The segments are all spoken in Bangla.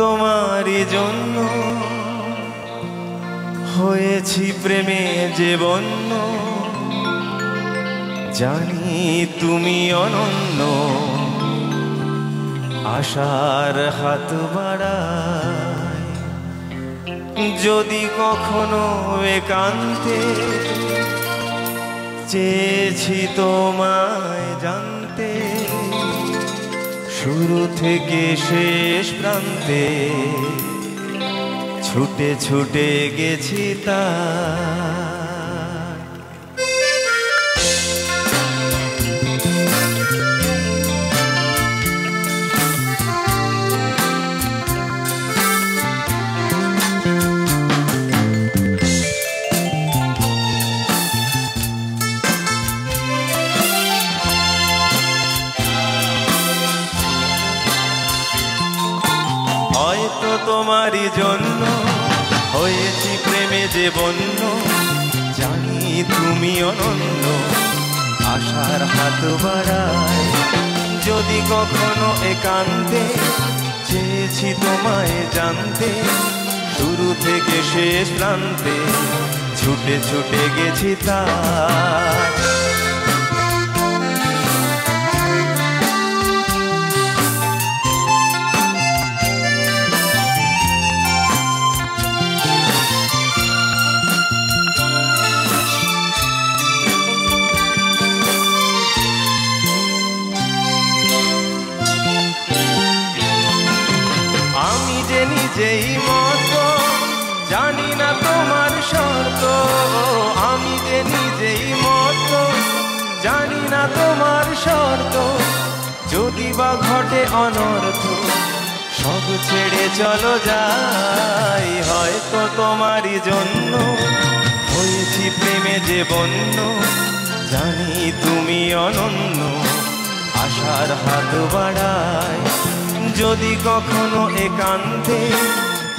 তোমারই জন্য হয়েছি প্রেমে যে বন্য, জানি তুমি অনন্য, আশার হাত বাড়ায় যদি কখনো একান্তে চেয়েছি তোমায় জানতে, শুরু থেকে শেষ প্রান্তে ছুটে ছুটে গেছি তাই। হয়তো তোমারই জন্য হয়েছি প্রেমে যে বন্য, জানি তুমি অনন্য, আশার হাত বাড়ায় যদি কখনো একান্তে চেয়েছি তোমায় জানতে, শুরু থেকে শেষ প্রান্তে ছুটে ছুটে গেছি তাই। যেই মতো জানি না তোমার শর্ত, আমি যে নিজেই মতো জানি না তোমার শর্ত, যদি বা ঘটে অনর্থ সব ছেড়ে চলো যাই। হয়তো তোমারই জন্য হয়েছি প্রেমে যে বন্য, জানি তুমি অনন্য, আশার হাত বাড়ায় যদি কখনো একান্তে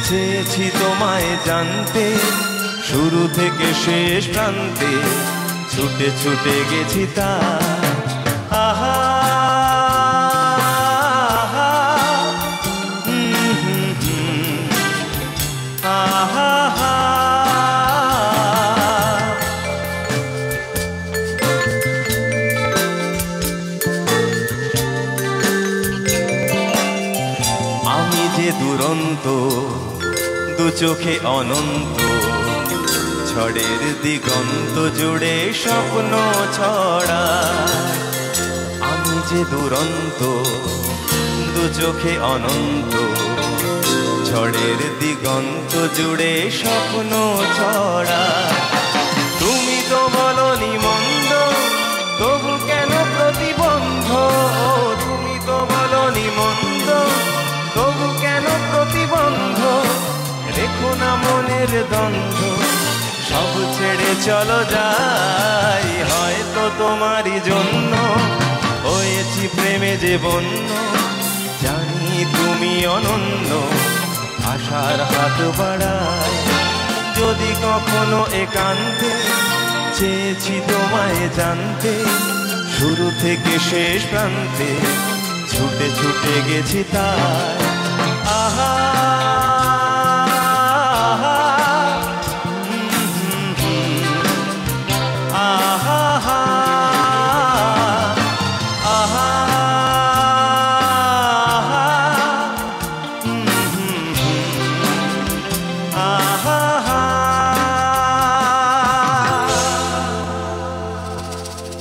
চেয়েছি তোমায় জানতে, শুরু থেকে শেষ প্রান্তে ছুটে ছুটে গেছি তাই। আহা আহা আমি যে দুরন্ত, দু চোখে অনন্ত, ঝড়ের দিগন্ত জুড়ে স্বপ্ন ছড়া। আমি যে দুরন্ত, দু চোখে অনন্ত, ঝড়ের দিগন্ত জুড়ে স্বপ্ন ছড়া। তুমি তো বলনি মন্দ, তবু কেন প্রতিবন্ধ? তুমি তো বলনি মন্দ, তবু কেন প্রতিবন্ধ? রেখো না মনের দ্বন্দ্ব, সব ছেড়ে চলো যাই। হয়তো তোমারই জন্য হয়েছি প্রেমে যে বন্য, জানি তুমি অনন্য, আশার হাত বাড়ায় যদি কখনো একান্তে চেয়েছি তোমায় জানতে, শুরু থেকে শেষ প্রান্তে ছুটে ছুটে গেছি তাই। আহা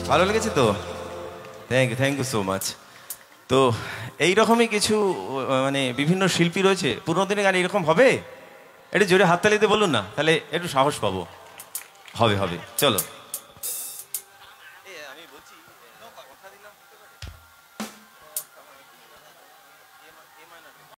ভালো লেগেছে তো? Thank you so much. তো এইরকমই কিছু মানে বিভিন্ন শিল্পী রয়েছে। পুরোনো দিনের গান এরকম হবে, একটু জোরে হাততালি দিয়ে বলুন না, তাহলে একটু সাহস পাবো। হবে হবে, চলো।